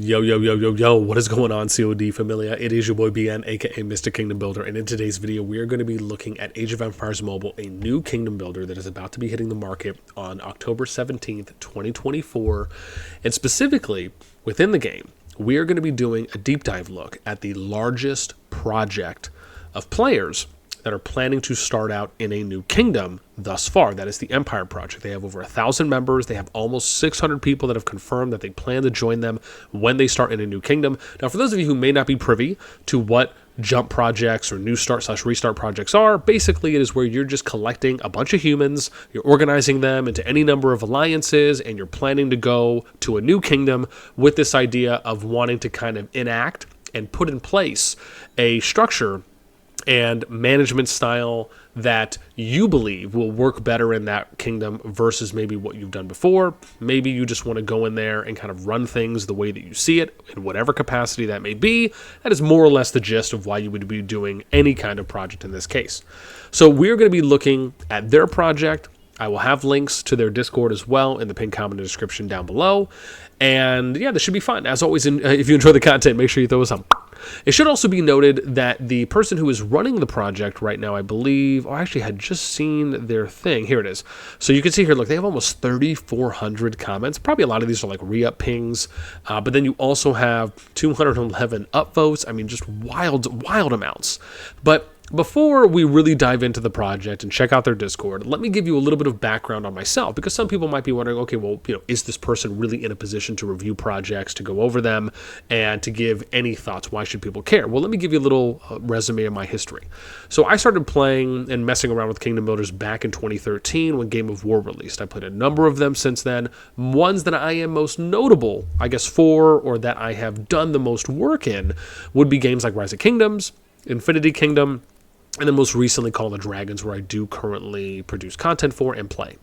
Yo, yo, yo, yo, yo, what is going on, COD Familia? It is your boy BN, aka Mr. Kingdom Builder, and in today's video, we are going to be looking at Age of Empires Mobile, a new kingdom builder that is about to be hitting the market on October 17th, 2024, and specifically, within the game, we are going to be doing a deep dive look at the largest project of players that are planning to start out in a new kingdom thus far. That is the Empire Project. They have over 1,000 members. They have almost 600 people that have confirmed that they plan to join them when they start in a new kingdom. Now, for those of you who may not be privy to what jump projects or new start/restart projects are, basically it is where you're just collecting a bunch of humans, you're organizing them into any number of alliances, and you're planning to go to a new kingdom with this idea of wanting to kind of enact and put in place a structure and management style that you believe will work better in that kingdom versus maybe what you've done before. Maybe you just want to go in there and kind of run things the way that you see it in whatever capacity that may be. That is more or less the gist of why you would be doing any kind of project in this case. So we're going to be looking at their project. I will have links to their Discord as well in the pinned comment description down below. And yeah, this should be fun. As always, if you enjoy the content, make sure you throw us up. It should also be noted that the person who is running the project right now, I believe, I actually had just seen their thing. Here it is. So you can see here, look, they have almost 3,400 comments. Probably a lot of these are like re-up pings. But then you also have 211 upvotes. I mean, just wild amounts. But before we really dive into the project and check out their Discord, let me give you a little bit of background on myself, because some people might be wondering, okay, well, is this person really in a position to review projects, to go over them, and to give any thoughts? Why should people care? Well, let me give you a little resume of my history. So I started playing and messing around with kingdom builders back in 2013 when Game of War released. I played a number of them since then. Ones that I am most notable, I guess, for, or that I have done the most work in, would be games like Rise of Kingdoms, Infinity Kingdom, and then most recently Call of the Dragons, where I do currently produce content for and play.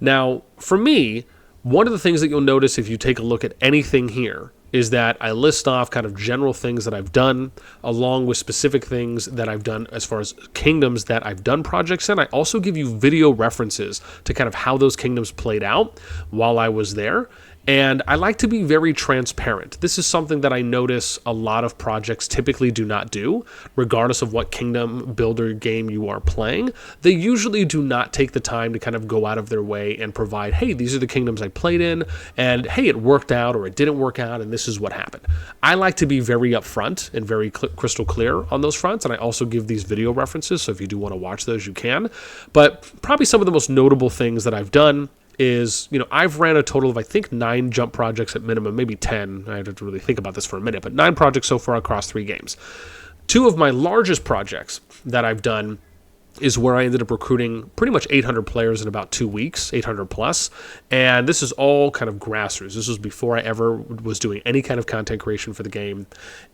Now, for me, one of the things that you'll notice if you take a look at anything here is that I list off kind of general things that I've done, along with specific things that I've done as far as kingdoms that I've done projects in. I also give you video references to kind of how those kingdoms played out while I was there. And I like to be very transparent. This is something that I notice a lot of projects typically do not do, regardless of what kingdom builder game you are playing. They usually do not take the time to kind of go out of their way and provide, hey, these are the kingdoms I played in, and hey, it worked out or it didn't work out, and this is what happened. I like to be very upfront and very crystal clear on those fronts, and I also give these video references, so if you do want to watch those, you can. But probably some of the most notable things that I've done is, I've ran a total of, I think, 9 jump projects at minimum, maybe 10. I have to really think about this for a minute, but 9 projects so far across 3 games. 2 of my largest projects that I've done is where I ended up recruiting pretty much 800 players in about 2 weeks, 800 plus. And this is all kind of grassroots. This was before I ever was doing any kind of content creation for the game.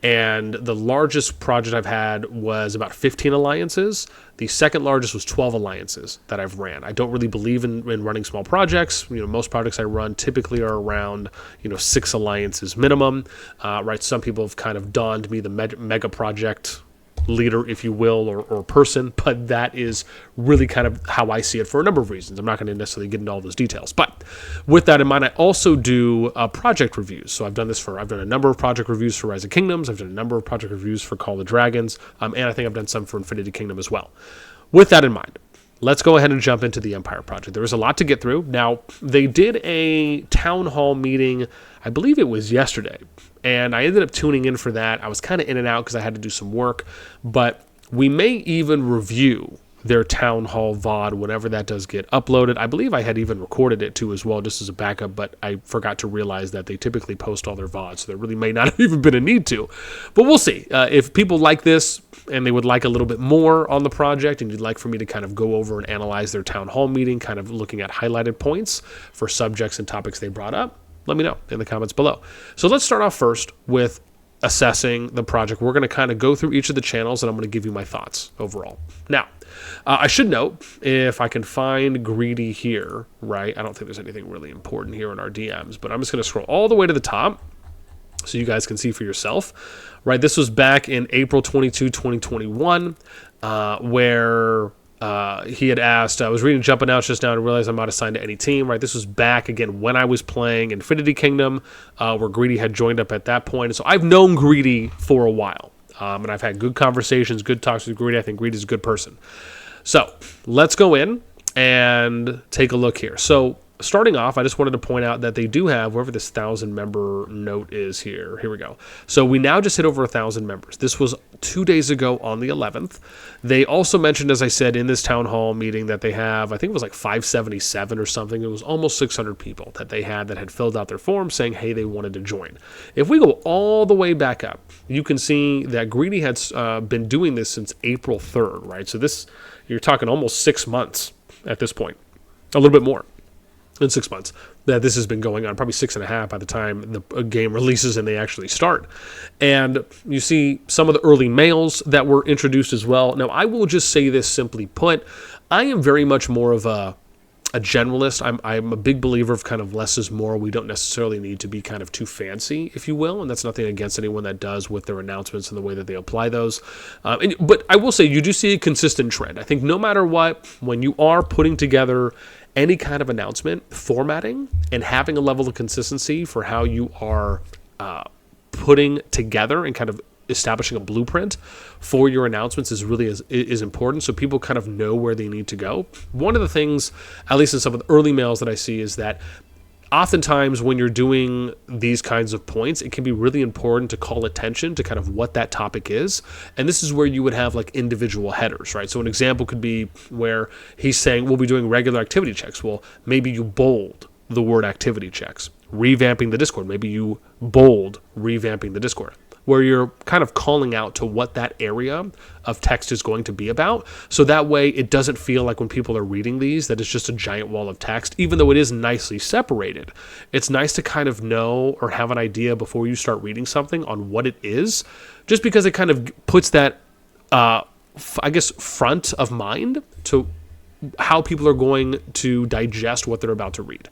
And the largest project I've had was about 15 alliances. The second largest was 12 alliances that I've ran. I don't really believe in running small projects. Most projects I run typically are around, 6 alliances minimum, right? Some people have kind of donned me the mega project leader, if you will, or person, but that is really kind of how I see it for a number of reasons. I'm not going to necessarily get into all those details, but with that in mind, I also do project reviews. So I've done a number of project reviews for Rise of Kingdoms. I've done a number of project reviews for Call of the Dragons, and I think I've done some for Infinity Kingdom as well. With that in mind, let's go ahead and jump into the Empire Project. There is a lot to get through. Now, they did a town hall meeting, I believe it was yesterday, and I ended up tuning in for that. I was kind of in and out because I had to do some work, but we may even review their town hall VOD whenever that does get uploaded. I believe I had even recorded it too as well, just as a backup, but I forgot to realize that they typically post all their VODs, so there really may not have even been a need to. But we'll see. If people like this and they would like a little bit more on the project, and you'd like for me to kind of go over and analyze their town hall meeting, kind of looking at highlighted points for subjects and topics they brought up, let me know in the comments below. So let's start off first with assessing the project. We're going to kind of go through each of the channels, and I'm going to give you my thoughts overall. Now, I should note, if I can find Greedy here, right? I don't think there's anything really important here in our DMs, but I'm just going to scroll all the way to the top so you guys can see for yourself, right? This was back in April 22, 2021, where he had asked, I was reading Jump Announce just now and realized I'm not assigned to any team, right? This was back, again, when I was playing Infinity Kingdom, where Greedy had joined up at that point. So I've known Greedy for a while, and I've had good conversations, good talks with Greedy. I think Greedy's a good person. So let's go in and take a look here. So starting off, I just wanted to point out that they do have, wherever this 1,000 member note is here. Here we go. So we now just hit over 1,000 members. This was 2 days ago on the 11th. They also mentioned, as I said, in this town hall meeting that they have, I think it was like 577 or something. It was almost 600 people that they had that had filled out their form saying, hey, they wanted to join. If we go all the way back up, you can see that Greedy had been doing this since April 3rd, right? So this, you're talking almost 6 months at this point, a little bit more in 6 months that this has been going on, probably 6.5 by the time the game releases and they actually start. And you see some of the early mails that were introduced as well. Now, I will just say this simply put, I am very much more of a generalist. I'm a big believer of kind of less is more. We don't necessarily need to be kind of too fancy, if you will, and that's nothing against anyone that does with their announcements and the way that they apply those. But I will say you do see a consistent trend. I think no matter what, when you are putting together any kind of announcement, formatting and having a level of consistency for how you are putting together and kind of establishing a blueprint for your announcements is important, so people kind of know where they need to go. One of the things, at least in some of the early mails that I see, is that oftentimes when you're doing these kinds of points, it can be really important to call attention to kind of what that topic is. And this is where you would have like individual headers, right? So an example could be where he's saying, we'll be doing regular activity checks. Well, maybe you bold the word activity checks. Revamping the Discord. Maybe you bold revamping the Discord, where you're kind of calling out to what that area of text is going to be about. So that way it doesn't feel like when people are reading these that it's just a giant wall of text, even though it is nicely separated. It's nice to kind of know or have an idea before you start reading something on what it is, just because it kind of puts that, I guess, front of mind to how people are going to digest what they're about to read.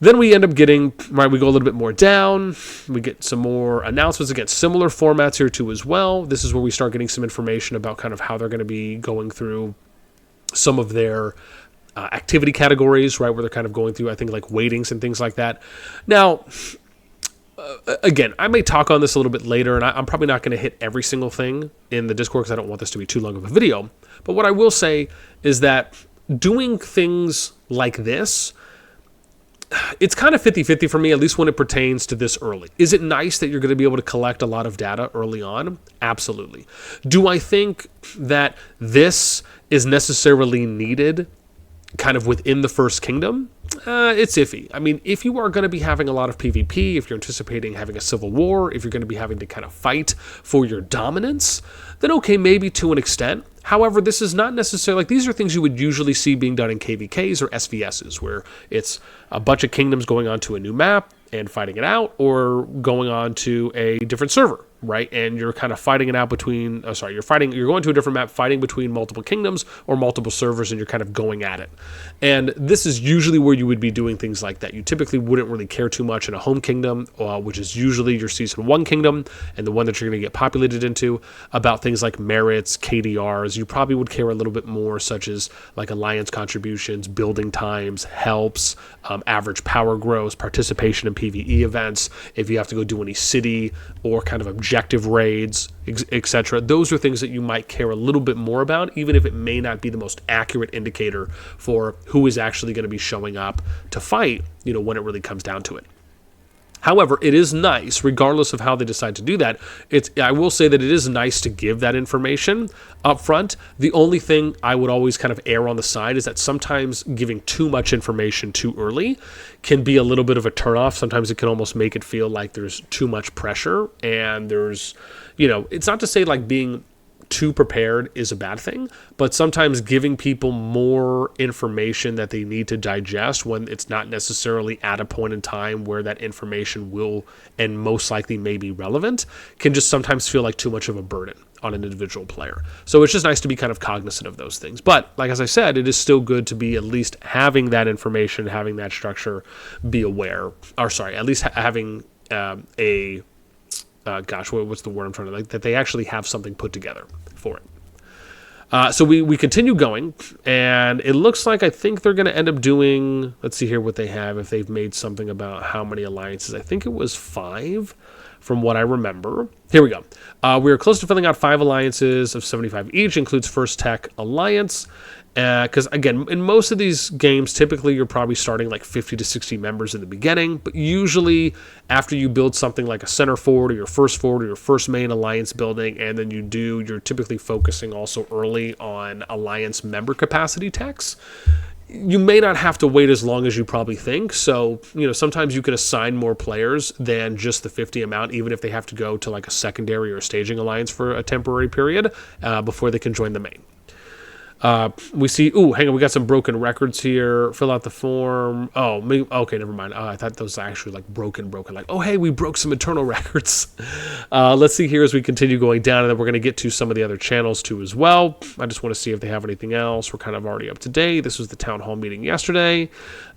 Then we end up getting, right, we go a little bit more down. We get some more announcements. Again, similar formats here too as well. This is where we start getting some information about kind of how they're going to be going through some of their activity categories, right, where they're kind of going through, I think, like weightings and things like that. Now, again, I may talk on this a little bit later, and I'm probably not going to hit every single thing in the Discord because I don't want this to be too long of a video. But what I will say is that doing things like this, it's kind of 50-50 for me, at least when it pertains to this early. Is it nice that you're going to be able to collect a lot of data early on? Absolutely. Do I think that this is necessarily needed kind of within the First Kingdom? It's iffy. I mean, if you are going to be having a lot of PvP, if you're anticipating having a civil war, if you're going to be having to kind of fight for your dominance, then okay, maybe to an extent. However, this is not necessarily, like, these are things you would usually see being done in KVKs or SVSs, where it's a bunch of kingdoms going on to a new map and fighting it out, or going on to a different server, right? And you're kind of fighting it out between, you're going to a different map, fighting between multiple kingdoms or multiple servers, and you're kind of going at it. And this is usually where you would be doing things like that. You typically wouldn't really care too much in a home kingdom, which is usually your season 1 kingdom and the one that you're going to get populated into, about things like merits, KDRs. You probably would care a little bit more, such as like alliance contributions, building times, helps, average power growth, participation in PvE events, if you have to go do any city or kind of objective raids, etc. Those are things that you might care a little bit more about, even if it may not be the most accurate indicator for who is actually going to be showing up to fight, when it really comes down to it. However, it is nice, regardless of how they decide to do that. I will say that it is nice to give that information up front. The only thing I would always kind of err on the side is that sometimes giving too much information too early can be a little bit of a turnoff. Sometimes it can almost make it feel like there's too much pressure, and there's, it's not to say like being too prepared is a bad thing, but sometimes giving people more information that they need to digest when it's not necessarily at a point in time where that information will and most likely may be relevant can just sometimes feel like too much of a burden on an individual player. So it's just nice to be kind of cognizant of those things. But like, as I said, it is still good to be at least having that information, having that structure, be aware, at least having what's the word I'm trying to, like, that they actually have something put together for it. So we continue going, and it looks like I think they're going to end up doing, let's see here what they have, if they've made something about how many alliances. I think it was 5 from what I remember. Here we go. We are close to filling out 5 alliances of 75 each, includes First Tech Alliance. Because, again, in most of these games, typically you're probably starting like 50 to 60 members in the beginning. But usually after you build something like a center forward or your first main alliance building, and then you're typically focusing also early on alliance member capacity techs. You may not have to wait as long as you probably think. So, sometimes you can assign more players than just the 50 amount, even if they have to go to like a secondary or staging alliance for a temporary period before they can join the main. We see, hang on, we got some broken records here. Fill out the form. Okay, never mind. I thought those were actually like broken. Like, hey, we broke some internal records. Let's see here as we continue going down, and then we're going to get to some of the other channels too as well. I just want to see if they have anything else. We're kind of already up to date. This was the town hall meeting yesterday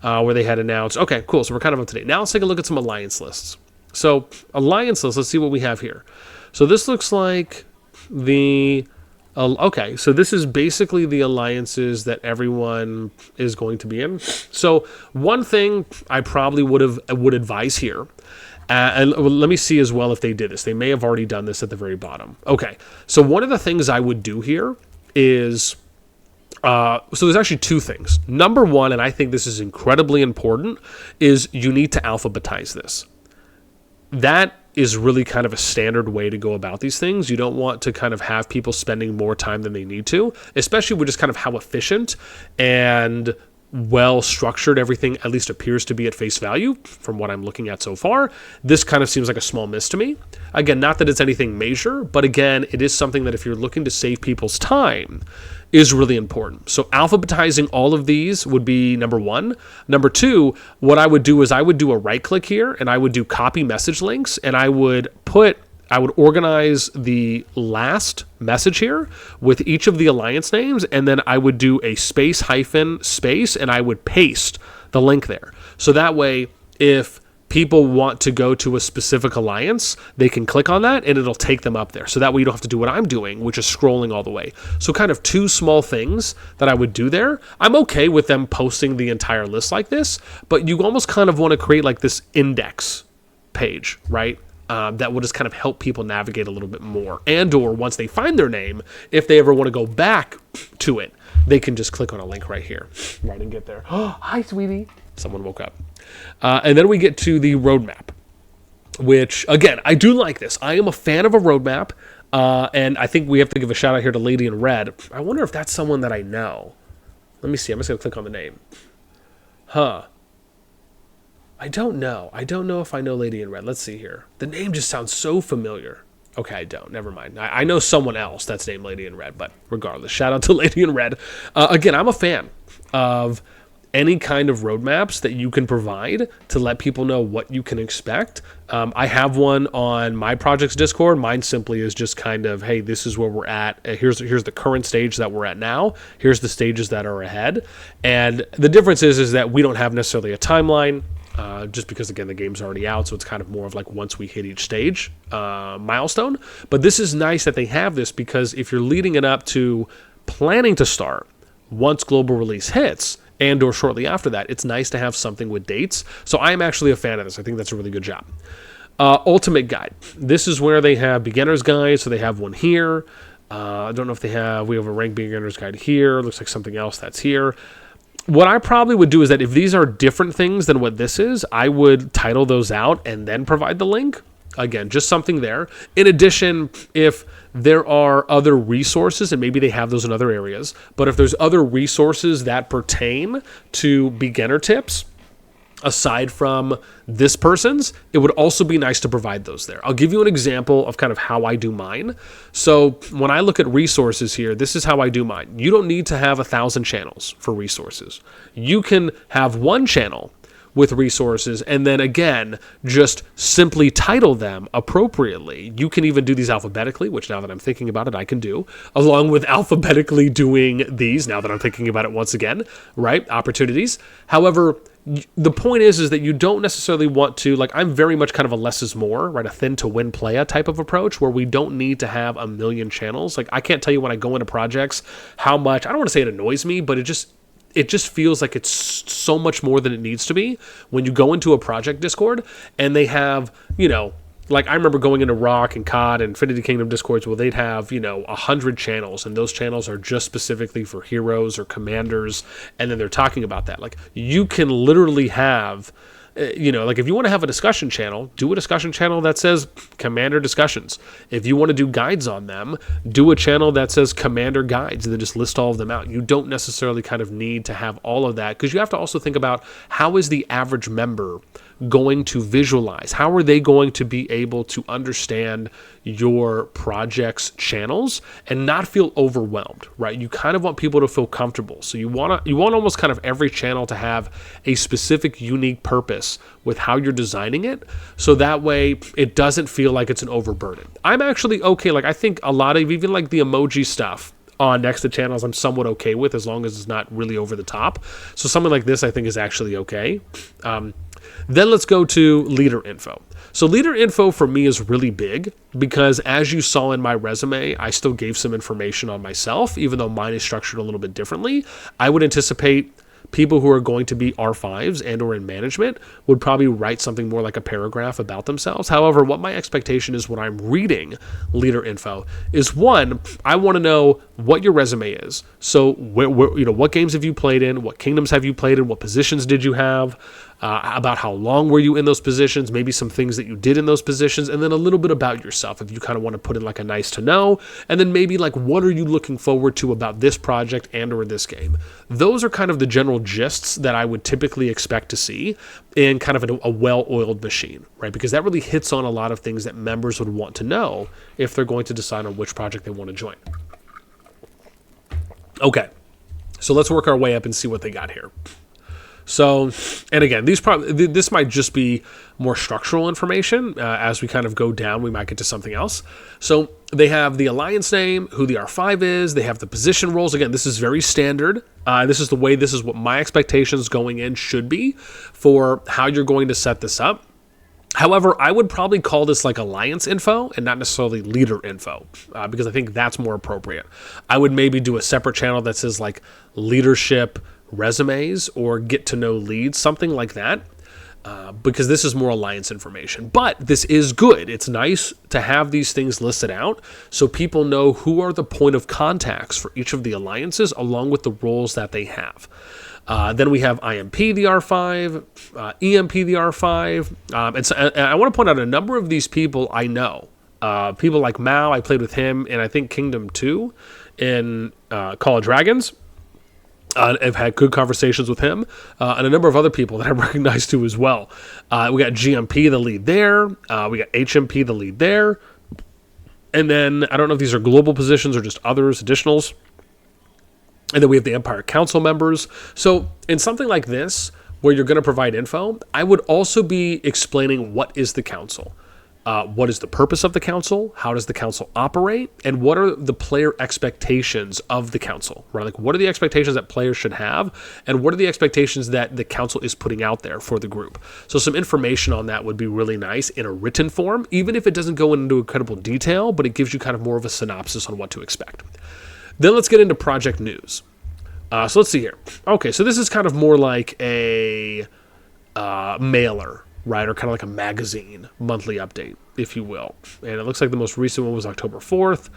where they had announced. Okay, cool. So we're kind of up to date. Now let's take a look at some alliance lists. So alliance lists, let's see what we have here. So this looks like okay, so this is basically the alliances that everyone is going to be in. So one thing I probably would advise here, and let me see as well if they did this. They may have already done this at the very bottom. Okay, so one of the things I would do here is, so there's actually 2 things. Number 1, and I think this is incredibly important, is you need to alphabetize this. That is really kind of a standard way to go about these things. You don't want to kind of have people spending more time than they need to, especially with just kind of how efficient and well structured everything at least appears to be at face value from what I'm looking at so far. This kind of seems like a small miss to me. Again, not that it's anything major, but again, it is something that if you're looking to save people's time is really important. So alphabetizing all of these would be number 1. Number 2, what I would do is I would do a right click here and I would do copy message links, and I would organize the last message here with each of the alliance names, and then I would do a space hyphen space, and I would paste the link there. So that way, if people want to go to a specific alliance, they can click on that and it'll take them up there. So that way you don't have to do what I'm doing, which is scrolling all the way. So kind of 2 small things that I would do there. I'm okay with them posting the entire list like this, but you almost kind of want to create like this index page, right? That will just kind of help people navigate a little bit more. And or once they find their name, if they ever want to go back to it, they can just click on a link right here, right, and get there. Oh, hi, sweetie. Someone woke up. And then we get to the roadmap, which, again, I do like this. I am a fan of a roadmap, and I think we have to give a shout out here to Lady in Red. I wonder if that's someone that I know. Let me see. I'm just going to click on the name. I don't know. I don't know if I know Lady in Red. Let's see here. The name just sounds so familiar. Okay, I don't. Never mind. I know someone else that's named Lady in Red, but regardless, shout out to Lady in Red. Again, I'm a fan of any kind of roadmaps that you can provide to let people know what you can expect. I have one on my project's Discord. Mine simply is just kind of, hey, this is where we're at. Here's the current stage that we're at now. Here's the stages that are ahead. And the difference is that we don't have necessarily a timeline. Just because, again, the game's already out, so it's kind of more of like once we hit each stage milestone. But this is nice that they have this, because if you're leading it up to planning to start once global release hits and or shortly after that, it's nice to have something with dates. So I am actually a fan of this. I think that's a really good job. Ultimate Guide. This is where they have beginner's guide, so they have one here. I don't know if we have a ranked beginner's guide here. Looks like something else that's here. What I probably would do is that if these are different things than what this is, I would title those out and then provide the link. Again, just something there. In addition, if there are other resources, and maybe they have those in other areas, but if there's other resources that pertain to beginner tips, aside from this person's, it would also be nice to provide those there. I'll give you an example of kind of how I do mine. So when I look at resources here, this is how I do mine. You don't need to have 1,000 channels for resources. You can have one channel with resources, and then again, just simply title them appropriately. You can even do these alphabetically, which now that I'm thinking about it, I can do, along with alphabetically doing these, now that I'm thinking about it once again, right? Opportunities. However, the point is that you don't necessarily want to, like, I'm very much kind of a less is more, right? A thin to win playa type of approach where we don't need to have a million channels. Like, I can't tell you when I go into projects how much, I don't want to say it annoys me, but it just feels like it's so much more than it needs to be when you go into a project Discord and they have, like I remember going into Rock and COD and Infinity Kingdom Discords where they'd have, 100 channels, and those channels are just specifically for heroes or commanders, and then they're talking about that. Like, you can literally have, like if you want to have a discussion channel, do a discussion channel that says Commander Discussions. If you want to do guides on them, do a channel that says Commander Guides, and then just list all of them out. You don't necessarily kind of need to have all of that, because you have to also think about how is the average member going to visualize? How are they going to be able to understand your project's channels and not feel overwhelmed, right? You kind of want people to feel comfortable. So you want almost kind of every channel to have a specific unique purpose with how you're designing it, so that way it doesn't feel like it's an overburden. I'm actually okay. Like, I think a lot of even like the emoji stuff on next to channels I'm somewhat okay with, as long as it's not really over the top. So something like this I think is actually okay. Then let's go to leader info. So leader info for me is really big because, as you saw in my resume, I still gave some information on myself, even though mine is structured a little bit differently. I would anticipate people who are going to be R5s and or in management would probably write something more like a paragraph about themselves. However, what my expectation is when I'm reading leader info is, one, I want to know what your resume is. So what games have you played in? What kingdoms have you played in? What positions did you have? About how long were you in those positions, maybe some things that you did in those positions, and then a little bit about yourself if you kind of want to put in like a nice to know, and then maybe like what are you looking forward to about this project and or this game. Those are kind of the general gists that I would typically expect to see in kind of a well-oiled machine, right? Because that really hits on a lot of things that members would want to know if they're going to decide on which project they want to join. Okay, so let's work our way up and see what they got here. So, and again, this might just be more structural information. As we kind of go down, we might get to something else. So they have the alliance name, who the R5 is. They have the position roles. Again, this is very standard. This is what my expectations going in should be for how you're going to set this up. However, I would probably call this like alliance info and not necessarily leader info, because I think that's more appropriate. I would maybe do a separate channel that says like leadership resumes or get to know leads, something like that, because this is more alliance information. But this is good. It's nice to have these things listed out so people know who are the point of contacts for each of the alliances along with the roles that they have. Then we have IMP the R5, EMP the R5, and I want to point out a number of these people I know. People like Mao, I played with him in I think Kingdom 2 in Call of Dragons. I've had good conversations with him, and a number of other people that I recognize too as well. We got GMP, the lead there. We got HMP, the lead there. And then, I don't know if these are global positions or just others, additionals. And then we have the Empire Council members. So in something like this, where you're going to provide info, I would also be explaining what is the council. What is the purpose of the council? How does the council operate? And what are the player expectations of the council, right? Like, what are the expectations that players should have? And what are the expectations that the council is putting out there for the group? So some information on that would be really nice in a written form, even if it doesn't go into incredible detail, but it gives you kind of more of a synopsis on what to expect. Then let's get into project news. So let's see here. Okay, so this is kind of more like a mailer, right? Or kind of like a magazine monthly update, if you will. And it looks like the most recent one was October 4th.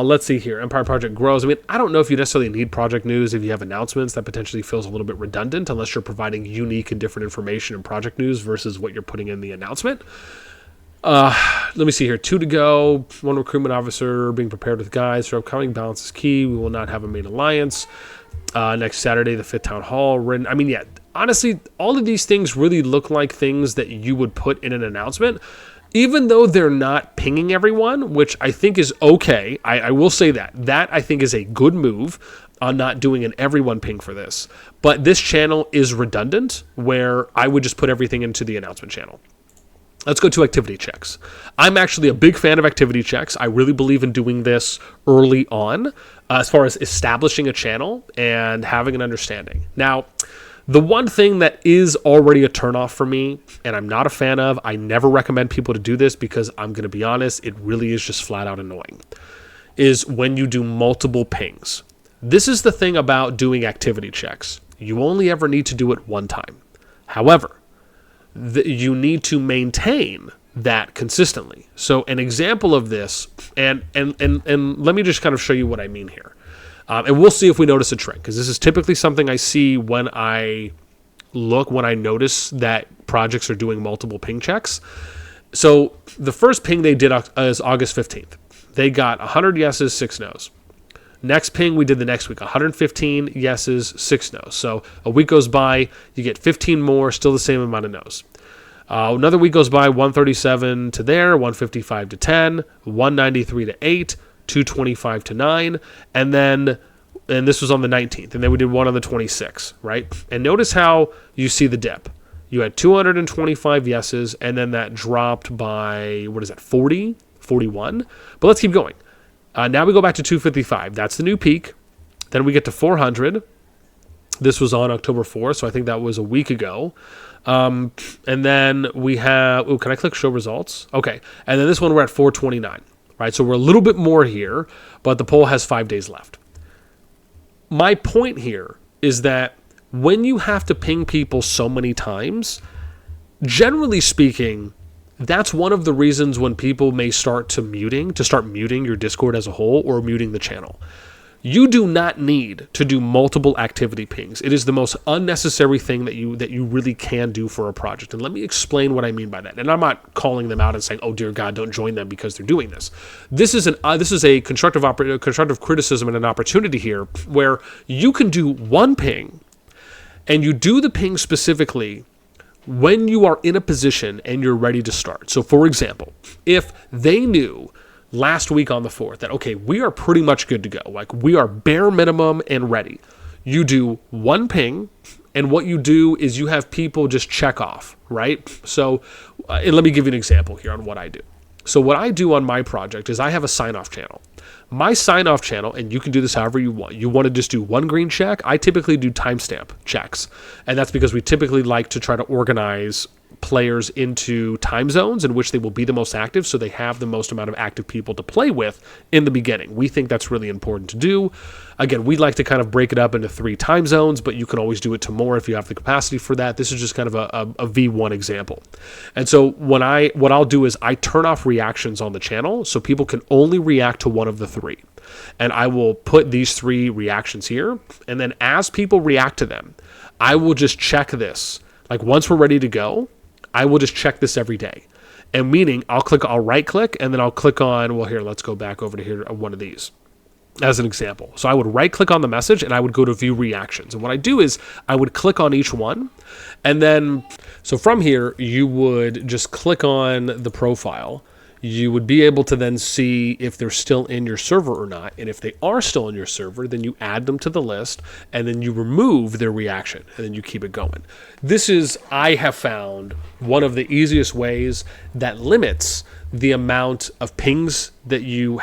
Let's see here. Empire Project grows. I mean, I don't know if you necessarily need project news if you have announcements. That potentially feels a little bit redundant unless you're providing unique and different information in project news versus what you're putting in the announcement. Let me see here. 2 to go. 1 recruitment officer being prepared with guides for upcoming. Balance is key. We will not have a main alliance. Next Saturday, the 5th Town Hall. I mean, yeah, honestly, all of these things really look like things that you would put in an announcement, even though they're not pinging everyone, which I think is okay. I will say that. That, I think, is a good move. on not doing an everyone ping for this, but this channel is redundant where I would just put everything into the announcement channel. Let's go to activity checks. I'm actually a big fan of activity checks. I really believe in doing this early on as far as establishing a channel and having an understanding. Now, the one thing that is already a turnoff for me, and I'm not a fan of, I never recommend people to do this because I'm going to be honest, it really is just flat out annoying, is when you do multiple pings. This is the thing about doing activity checks. You only ever need to do it one time. However, you need to maintain that consistently. So an example of this, and let me just kind of show you what I mean here. And we'll see if we notice a trend, because this is typically something I see when I notice that projects are doing multiple ping checks. So the first ping they did is August 15th. They got 100 yeses, 6 nos. Next ping we did the next week, 115 yeses, 6 nos. So a week goes by, you get 15 more, still the same amount of nos. Another week goes by, 137 to there, 155 to 10, 193 to 8, 225 to 9, and this was on the 19th, and then we did one on the 26th, right? And notice how you see the dip. You had 225 yeses, and then that dropped by, 40, 41? But let's keep going. Now we go back to 255. That's the new peak. Then we get to 400. This was on October 4th, so I think that was a week ago. And then we have... can I click show results? Okay. And then this one we're at 429, right? So we're a little bit more here, but the poll has 5 days left. My point here is that when you have to ping people so many times, generally speaking, that's one of the reasons when people may start muting your Discord as a whole or muting the channel. You do not need to do multiple activity pings. It is the most unnecessary thing that you really can do for a project. And let me explain what I mean by that. And I'm not calling them out and saying, "Oh dear God, don't join them because they're doing this." This is a constructive criticism and an opportunity here where you can do one ping, and you do the ping specifically when you are in a position and you're ready to start. So for example, if they knew last week on the 4th that, okay, we are pretty much good to go, like we are bare minimum and ready, you do one ping, and what you do is you have people just check off, right? So and let me give you an example here on what I do. So what I do on my project is I have a sign-off channel. My sign-off channel, and you can do this however you want. You want to just do one green check. I typically do timestamp checks. And that's because we typically like to try to organize players into time zones in which they will be the most active, so they have the most amount of active people to play with in the beginning. We think that's really important to do. Again, we like to kind of break it up into 3 time zones, but you can always do it to more if you have the capacity for that. This is just kind of a V1 example. And so what I'll do is I turn off reactions on the channel so people can only react to one of the 3. And I will put these 3 reactions here, and then as people react to them, I will just check this. Like once we're ready to go, I will just check this every day. And meaning I'll right click, and then I'll click on, well, here, let's go back over to here, one of these as an example. So I would right click on the message and I would go to view reactions. And what I do is I would click on each one. And then, so from here, you would just click on the profile. You would be able to then see if they're still in your server or not. And if they are still in your server, then you add them to the list, and then you remove their reaction, and then you keep it going. This is, I have found, one of the easiest ways that limits the amount of pings that you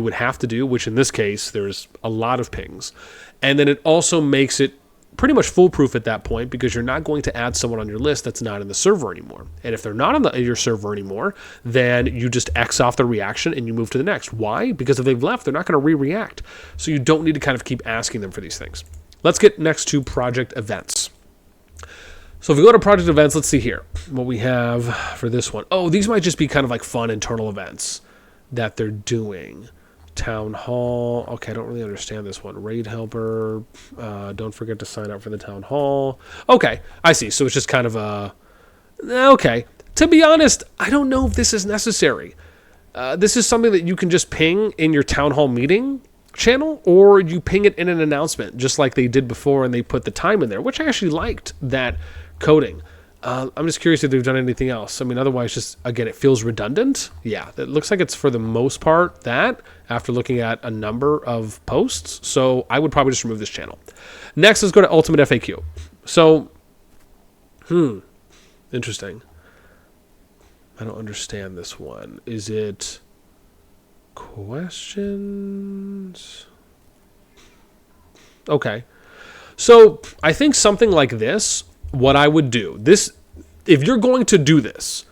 would have to do, which in this case, there's a lot of pings. And then it also makes it pretty much foolproof at that point, because you're not going to add someone on your list that's not in the server anymore. And if they're not on your server anymore, then you just X off the reaction and you move to the next. Why? Because if they've left, they're not going to re-react. So you don't need to kind of keep asking them for these things. Let's get next to project events. So if we go to project events, let's see here what we have for this one. Oh, these might just be kind of like fun internal events that they're doing. Town hall. Okay, I don't really understand this one. Raid helper. Don't forget to sign up for the town hall. Okay, I see. So it's just kind of a... Okay. To be honest, I don't know if this is necessary. This is something that you can just ping in your town hall meeting channel, or you ping it in an announcement, just like they did before, and they put the time in there, which I actually liked that coding. I'm just curious if they've done anything else. I mean, otherwise, just, again, it feels redundant. Yeah, it looks like it's for the most part that, after looking at a number of posts. So I would probably just remove this channel. Next, let's go to Ultimate FAQ. So, interesting. I don't understand this one. Is it questions? Okay. So I think something like this, what I would do, this, if you're going to do this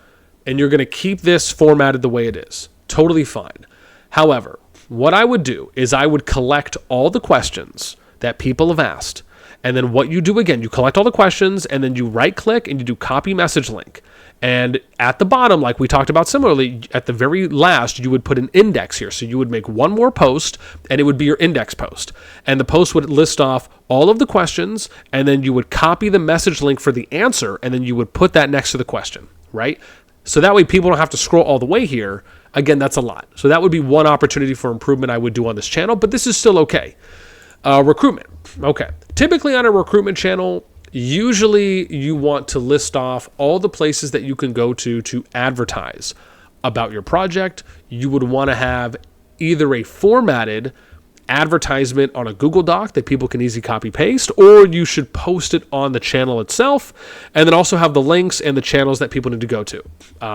and you're going to keep this formatted the way it is, totally fine. However, what I would do is I would collect all the questions that people have asked. And then what you do, again, you collect all the questions and then you right click and you do copy message link. And at the bottom, like we talked about similarly, at the very last, you would put an index here. So you would make one more post and it would be your index post. And the post would list off all of the questions and then you would copy the message link for the answer and then you would put that next to the question, right? So that way people don't have to scroll all the way here. Again, that's a lot. So that would be one opportunity for improvement I would do on this channel, but this is still okay. Recruitment. Okay. Typically on a recruitment channel, usually you want to list off all the places that you can go to advertise about your project. You would want to have either a formatted advertisement on a Google Doc that people can easily copy paste, or you should post it on the channel itself, and then also have the links and the channels that people need to go to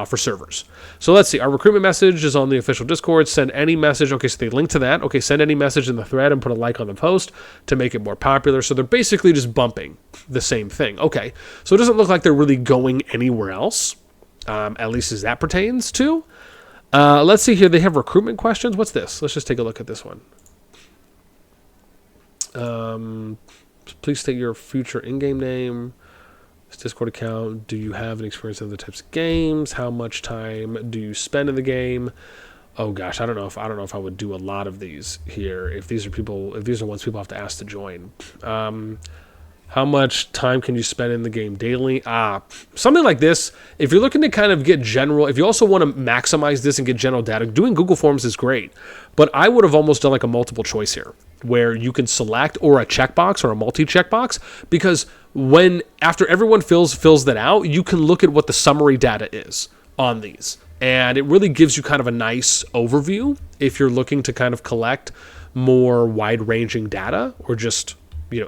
for servers. So let's see, our recruitment message is on the official Discord. Send any message. Okay, so they link to that. Okay, send any message in the thread and put a like on the post to make it more popular. So they're basically just bumping the same thing. Okay, so it doesn't look like they're really going anywhere else, at least as that pertains to. Let's see here. They have recruitment questions. What's this? Let's just take a look at this one. Please state your future in-game name, this Discord account. Do you have an experience in other types of games? How much time do you spend in the game? Oh gosh, I don't know if I would do a lot of these here. If these are ones people have to ask to join. How much time can you spend in the game daily? Something like this. If you're looking to kind of get general, if you also want to maximize this and get general data, doing Google Forms is great. But I would have almost done like a multiple choice here, where you can select, or a checkbox or a multi-checkbox, because after everyone fills that out, you can look at what the summary data is on these. And it really gives you kind of a nice overview if you're looking to kind of collect more wide-ranging data, or just,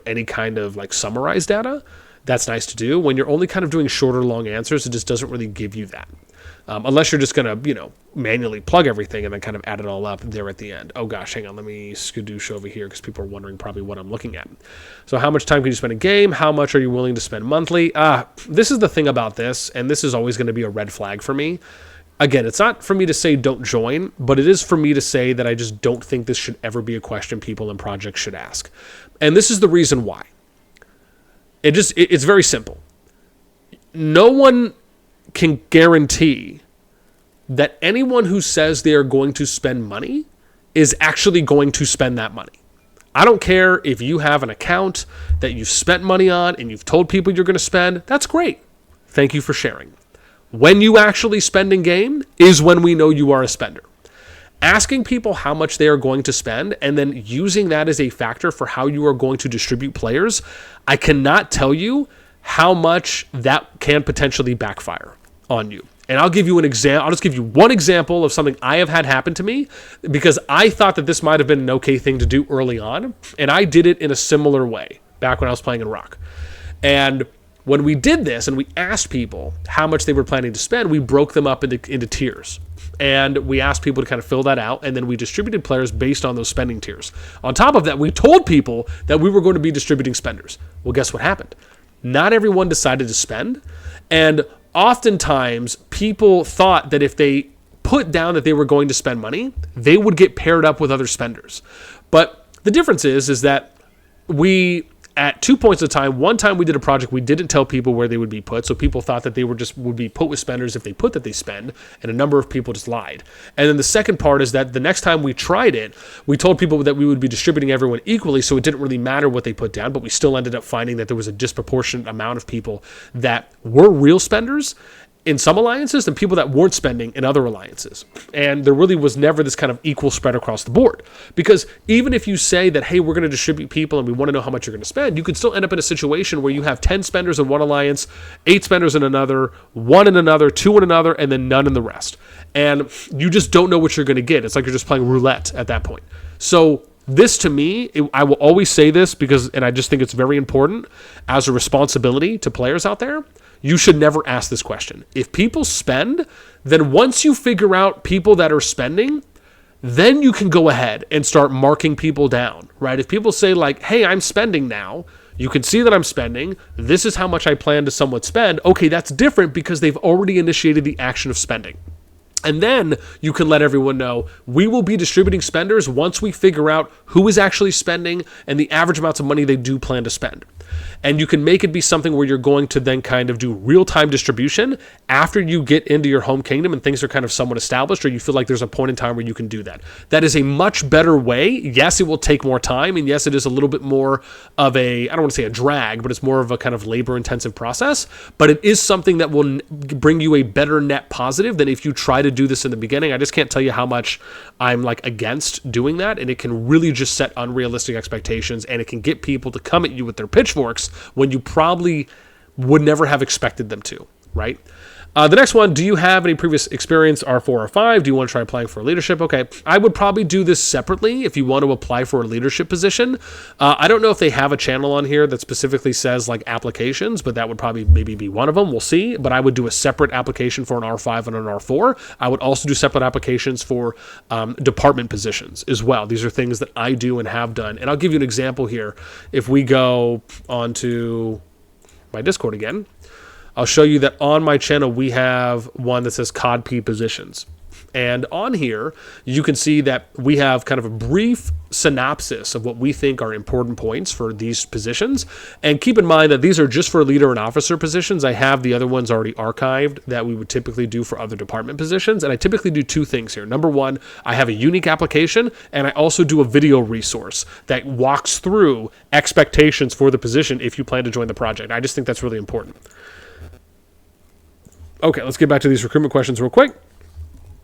any kind of like summarized data. That's nice to do. When you're only kind of doing shorter, long answers, it just doesn't really give you that. Unless you're just going to, manually plug everything and then kind of add it all up there at the end. Oh gosh, hang on. Let me skadoosh over here because people are wondering probably what I'm looking at. So how much time can you spend in game? How much are you willing to spend monthly? This is the thing about this, and this is always going to be a red flag for me. Again, it's not for me to say don't join, but it is for me to say that I just don't think this should ever be a question people and projects should ask. And this is the reason why. It's very simple. No one can guarantee that anyone who says they are going to spend money is actually going to spend that money. I don't care if you have an account that you've spent money on and you've told people you're going to spend. That's great. Thank you for sharing. When you actually spend in game is when we know you are a spender. Asking people how much they are going to spend and then using that as a factor for how you are going to distribute players, I cannot tell you how much that can potentially backfire on you. And I'll give you an example. I'll just give you one example of something I have had happen to me, because I thought that this might have been an okay thing to do early on, and I did it in a similar way back when I was playing in Rock. And when we did this and we asked people how much they were planning to spend, we broke them up into tiers. And we asked people to kind of fill that out, and then we distributed players based on those spending tiers. On top of that, we told people that we were going to be distributing spenders. Well, guess what happened? Not everyone decided to spend, and oftentimes people thought that if they put down that they were going to spend money, they would get paired up with other spenders. But the difference is that we, at 2 points of time, one time we did a project, we didn't tell people where they would be put, so people thought that they would be put with spenders if they put that they spend, and a number of people just lied. And then the second part is that the next time we tried it, we told people that we would be distributing everyone equally, so it didn't really matter what they put down, but we still ended up finding that there was a disproportionate amount of people that were real spenders, in some alliances than people that weren't spending in other alliances. And there really was never this kind of equal spread across the board. Because even if you say that, hey, we're going to distribute people and we want to know how much you're going to spend, you could still end up in a situation where you have 10 spenders in one alliance, 8 spenders in another, 1 in another, 2 in another, and then none in the rest. And you just don't know what you're going to get. It's like you're just playing roulette at that point. So this, to me, I will always say this because, and I just think it's very important as a responsibility to players out there, you should never ask this question. If people spend, then once you figure out people that are spending, then you can go ahead and start marking people down, right? If people say like, hey, I'm spending now, you can see that I'm spending, this is how much I plan to somewhat spend, okay, that's different because they've already initiated the action of spending. And then you can let everyone know we will be distributing spenders once we figure out who is actually spending and the average amounts of money they do plan to spend. And you can make it be something where you're going to then kind of do real-time distribution after you get into your home kingdom and things are kind of somewhat established, or you feel like there's a point in time where you can do that. That is a much better way. Yes, it will take more time, and yes, it is a little bit more of a, I don't want to say a drag, but it's more of a kind of labor-intensive process, but it is something that will bring you a better net positive than if you try to do this in the beginning. I just can't tell you how much I'm like against doing that, and it can really just set unrealistic expectations, and it can get people to come at you with their pitchforks when you probably would never have expected them to, right? The next one, do you have any previous experience, R4 or 5? Do you want to try applying for leadership? Okay, I would probably do this separately if you want to apply for a leadership position. I don't know if they have a channel on here that specifically says like applications, but that would probably maybe be one of them. We'll see. But I would do a separate application for an R5 and an R4. I would also do separate applications for department positions as well. These are things that I do and have done. And I'll give you an example here. If we go onto my Discord again, I'll show you that on my channel, we have one that says COD-P positions. And on here, you can see that we have kind of a brief synopsis of what we think are important points for these positions. And keep in mind that these are just for leader and officer positions. I have the other ones already archived that we would typically do for other department positions. And I typically do 2 things here. Number one, I have a unique application, and I also do a video resource that walks through expectations for the position if you plan to join the project. I just think that's really important. Okay, let's get back to these recruitment questions real quick.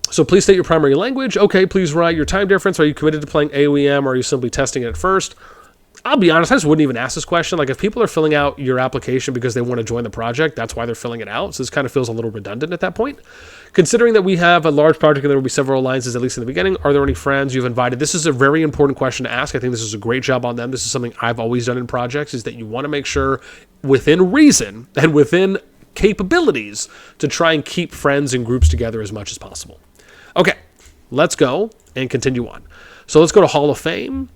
So please state your primary language. Okay, please write your time difference. Are you committed to playing AoEM, or are you simply testing it at first? I'll be honest, I just wouldn't even ask this question. Like if people are filling out your application because they want to join the project, that's why they're filling it out. So this kind of feels a little redundant at that point. Considering that we have a large project and there will be several alliances, at least in the beginning, are there any friends you've invited? This is a very important question to ask. I think this is a great job on them. This is something I've always done in projects, is that you want to make sure within reason and within capabilities to try and keep friends and groups together as much as possible. Okay, let's go and continue on. So let's go to Hall of Fame.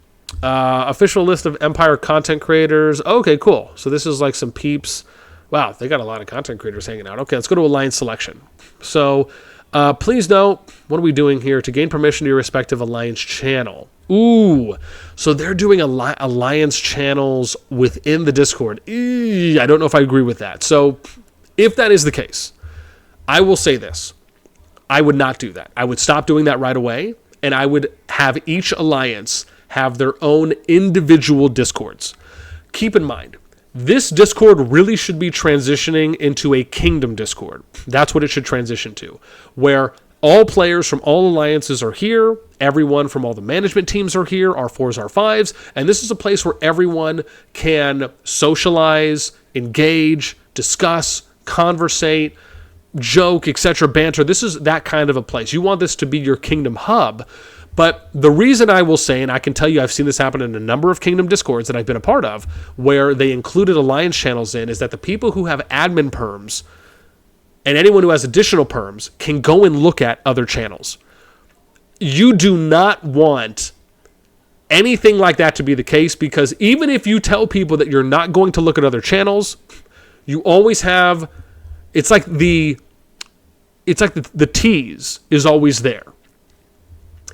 Official list of Empire content creators. Okay, cool. So this is like some peeps. Wow, they got a lot of content creators hanging out. Okay, let's go to Alliance selection. So please note, what are we doing here? To gain permission to your respective Alliance channel. Ooh, so they're doing Alliance channels within the Discord. I don't know if I agree with that. So if that is the case, I will say this. I would not do that. I would stop doing that right away, and I would have each alliance have their own individual Discords. Keep in mind, this Discord really should be transitioning into a kingdom Discord. That's what it should transition to, where all players from all alliances are here, everyone from all the management teams are here, R4s, R5s, and this is a place where everyone can socialize, engage, discuss, conversate, joke, etc., banter. This is that kind of a place. You want this to be your kingdom hub. But the reason I will say, and I can tell you I've seen this happen in a number of kingdom Discords that I've been a part of, where they included alliance channels in, is that the people who have admin perms and anyone who has additional perms can go and look at other channels. You do not want anything like that to be the case, because even if you tell people that you're not going to look at other channels, you always have, it's like the tease is always there.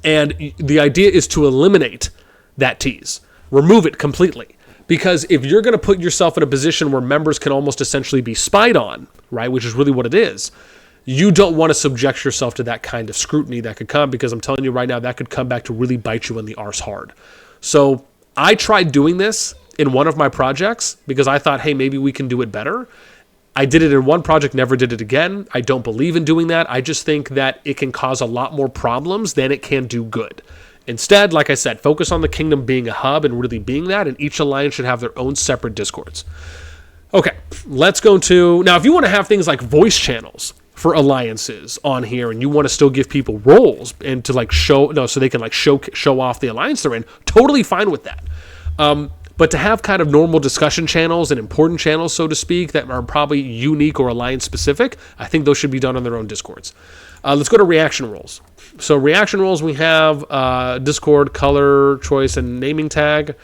And the idea is to eliminate that tease, remove it completely. Because if you're going to put yourself in a position where members can almost essentially be spied on, right, which is really what it is, you don't want to subject yourself to that kind of scrutiny that could come, because I'm telling you right now, that could come back to really bite you in the arse hard. So I tried doing this in one of my projects because I thought, hey, maybe we can do it better. I did it in one project, never did it again. I don't believe in doing that. I just think that it can cause a lot more problems than it can do good. Instead, like I said, focus on the kingdom being a hub and really being that, and each alliance should have their own separate discords. Okay, let's go to... Now, if you want to have things like voice channels for alliances on here, and you want to still give people roles and to like show... No, so they can like show off the alliance they're in, totally fine with that. But to have kind of normal discussion channels and important channels, so to speak, that are probably unique or alliance specific, I think those should be done on their own discords. Let's go to reaction roles. So reaction roles, we have Discord, color, choice, and naming tag.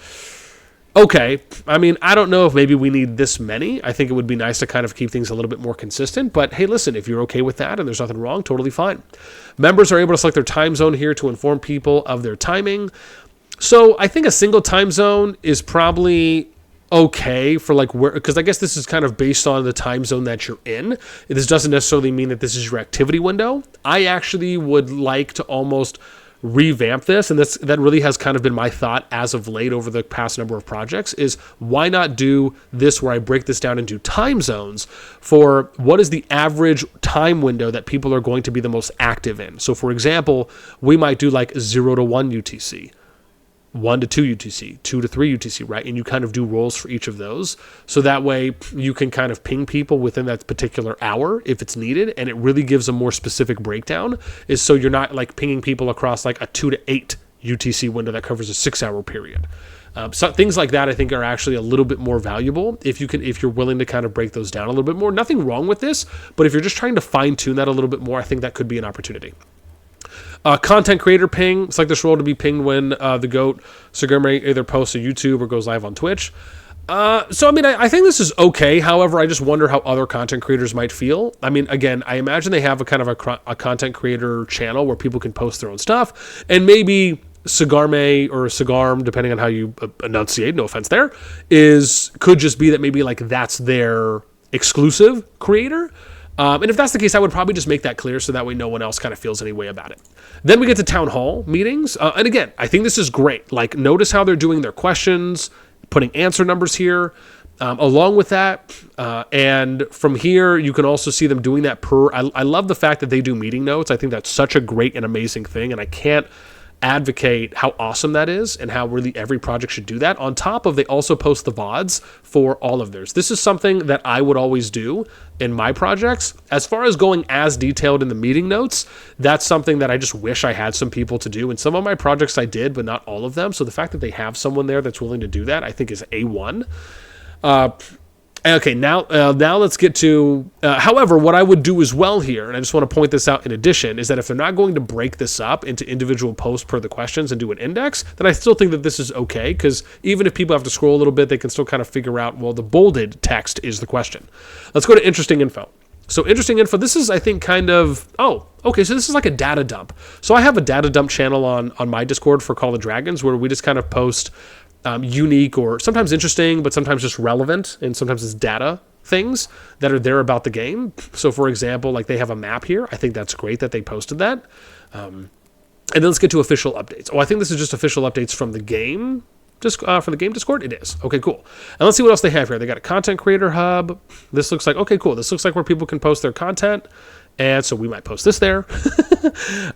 Okay, I mean, I don't know if maybe we need this many. I think it would be nice to kind of keep things a little bit more consistent. But hey, listen, if you're okay with that and there's nothing wrong, totally fine. Members are able to select their time zone here to inform people of their timing. So I think a single time zone is probably okay for like where, because I guess this is kind of based on the time zone that you're in. This doesn't necessarily mean that this is your activity window. I actually would like to almost revamp this, and that really has kind of been my thought as of late over the past number of projects, is why not do this where I break this down into time zones for what is the average time window that people are going to be the most active in. So for example, we might do like 0 to 1 UTC, 1 to 2 UTC, 2 to 3 UTC, right? And you kind of do roles for each of those. So that way you can kind of ping people within that particular hour if it's needed. And it really gives a more specific breakdown, is so you're not like pinging people across like a 2 to 8 UTC window that covers a 6-hour period. So things like that I think are actually a little bit more valuable if you're willing to kind of break those down a little bit more. Nothing wrong with this, but if you're just trying to fine tune that a little bit more, I think that could be an opportunity. Content creator ping. It's like this role to be pinged when the GOAT Sigurme either posts to YouTube or goes live on Twitch. So, I mean, I think this is okay. However, I just wonder how other content creators might feel. I mean, again, I imagine they have a kind of a content creator channel where people can post their own stuff. And maybe Sigarme or Sigarm, depending on how you enunciate, no offense there, could just be that maybe like that's their exclusive creator. And if that's the case, I would probably just make that clear so that way no one else kind of feels any way about it. Then we get to town hall meetings. And again, I think this is great. Like, notice how they're doing their questions, putting answer numbers here. Along with that, and from here, you can also see them doing that I love the fact that they do meeting notes. I think that's such a great and amazing thing. And I can't advocate how awesome that is and how really every project should do that. On top of, they also post the VODs for all of theirs. This is something that I would always do in my projects. As far as going as detailed in the meeting notes, that's something that I just wish I had some people to do. And some of my projects I did, but not all of them. So the fact that they have someone there that's willing to do that, I think is A1. Okay, now let's get to... however, what I would do as well here, and I just want to point this out in addition, is that if they're not going to break this up into individual posts per the questions and do an index, then I still think that this is okay, because even if people have to scroll a little bit, they can still kind of figure out, well, the bolded text is the question. Let's go to interesting info. So interesting info, this is, I think, kind of... Oh, okay, so this is like a data dump. So I have a data dump channel on my Discord for Call of Dragons, where we just kind of post... unique or sometimes interesting, but sometimes just relevant, and sometimes it's data things that are there about the game. So for example, like they have a map here. I think that's great that they posted that. And then let's get to official updates. Oh, I think this is just official updates from the game. Just for the game Discord, it is. Okay, cool. And let's see what else they have here. They got a content creator hub. This looks like, okay, cool. This looks like where people can post their content. And so we might post this there.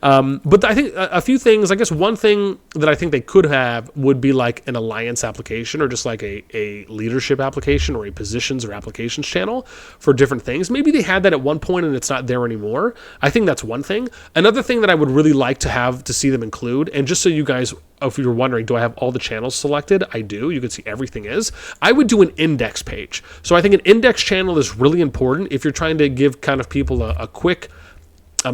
But I think a few things, I guess one thing that I think they could have would be like an alliance application, or just like a leadership application, or a positions or applications channel for different things. Maybe they had that at one point and it's not there anymore. I think that's one thing. Another thing that I would really like to see them include, and just so you guys, if you're wondering, do I have all the channels selected? I do. You can see everything is. I would do an index page. So I think an index channel is really important if you're trying to give kind of people a quick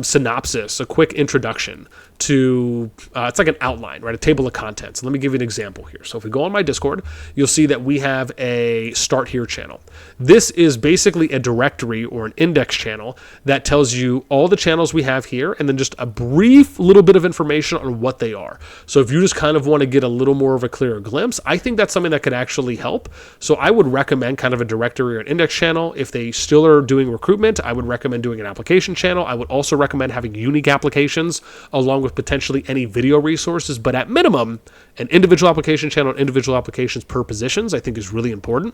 synopsis, a quick introduction to, it's like an outline, right? A table of contents. Let me give you an example here. So if we go on my Discord, you'll see that we have a Start Here channel. This is basically a directory or an index channel that tells you all the channels we have here, and then just a brief little bit of information on what they are. So if you just kind of want to get a little more of a clearer glimpse, I think that's something that could actually help. So I would recommend kind of a directory or an index channel. If they still are doing recruitment, I would recommend doing an application channel. I would also recommend having unique applications along with potentially any video resources, but at minimum, an individual application channel and individual applications per positions I think is really important.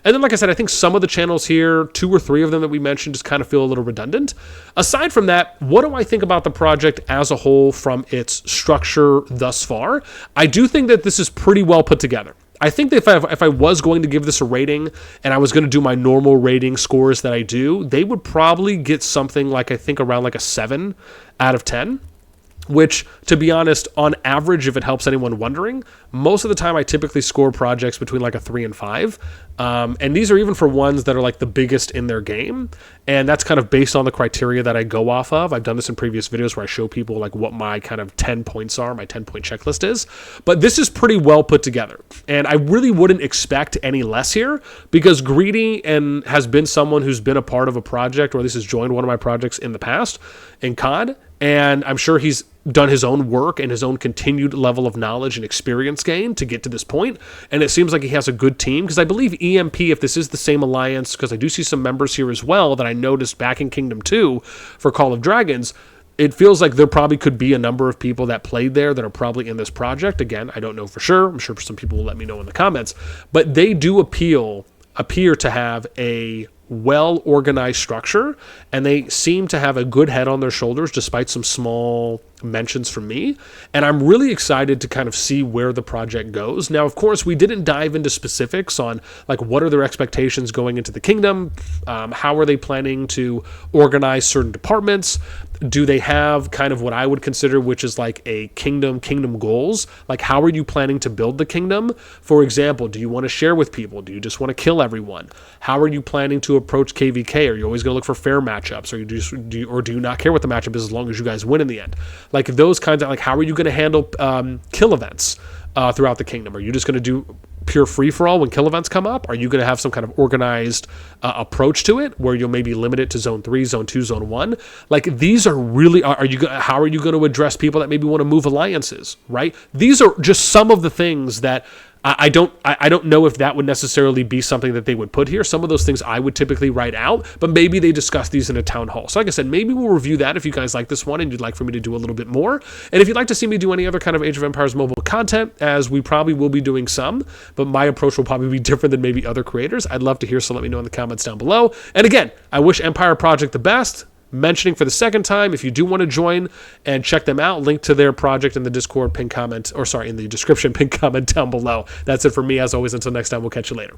And then, like I said, I think some of the channels here, 2 or 3 of them that we mentioned, just kind of feel a little redundant. Aside from that, what do I think about the project as a whole from its structure thus far? I do think that this is pretty well put together. I think that if I was going to give this a rating and I was going to do my normal rating scores that I do, they would probably get something like, I think around like a 7 out of 10. Which, to be honest, on average, if it helps anyone wondering, most of the time I typically score projects between like a 3 and 5. And these are even for ones that are like the biggest in their game. And that's kind of based on the criteria that I go off of. I've done this in previous videos where I show people like what my kind of 10 points are, my 10-point checklist is. But this is pretty well put together. And I really wouldn't expect any less here because Greedy and has been someone who's been a part of a project, or at least has joined one of my projects in the past in COD. And I'm sure he's done his own work and his own continued level of knowledge and experience gain to get to this point. And it seems like he has a good team because I believe EMP, if this is the same alliance, because I do see some members here as well that I noticed back in Kingdom 2 for Call of Dragons, it feels like there probably could be a number of people that played there that are probably in this project. Again, I don't know for sure. I'm sure some people will let me know in the comments. But they do appear to have a well-organized structure, and they seem to have a good head on their shoulders despite some small mentions from me. And I'm really excited to kind of see where the project goes. Now, of course, we didn't dive into specifics on like what are their expectations going into the kingdom, how are they planning to organize certain departments, do they have kind of what I would consider, which is like a kingdom goals? Like, how are you planning to build the kingdom? For example, do you want to share with people? Do you just want to kill everyone? How are you planning to approach KVK? Are you always going to look for fair matchups? Or do you not care what the matchup is as long as you guys win in the end? Like those kinds of, like, how are you going to handle kill events throughout the kingdom? Are you just going to do pure free-for-all when kill events come up? Are you going to have some kind of organized approach to it where you'll maybe limit it to zone 3, zone 2, zone 1? Like, these are really, how are you going to address people that maybe want to move alliances, right? These are just some of the things that I don't know if that would necessarily be something that they would put here. Some of those things I would typically write out, but maybe they discuss these in a town hall. So like I said, maybe we'll review that if you guys like this one and you'd like for me to do a little bit more. And if you'd like to see me do any other kind of Age of Empires mobile content, as we probably will be doing some, but my approach will probably be different than maybe other creators, I'd love to hear, so let me know in the comments down below. And again, I wish Empire Project the best. Mentioning for the second time, if you do want to join and check them out, link to their project in the Discord in the description pinned comment down below. That's it for me. As always, until next time, we'll catch you later.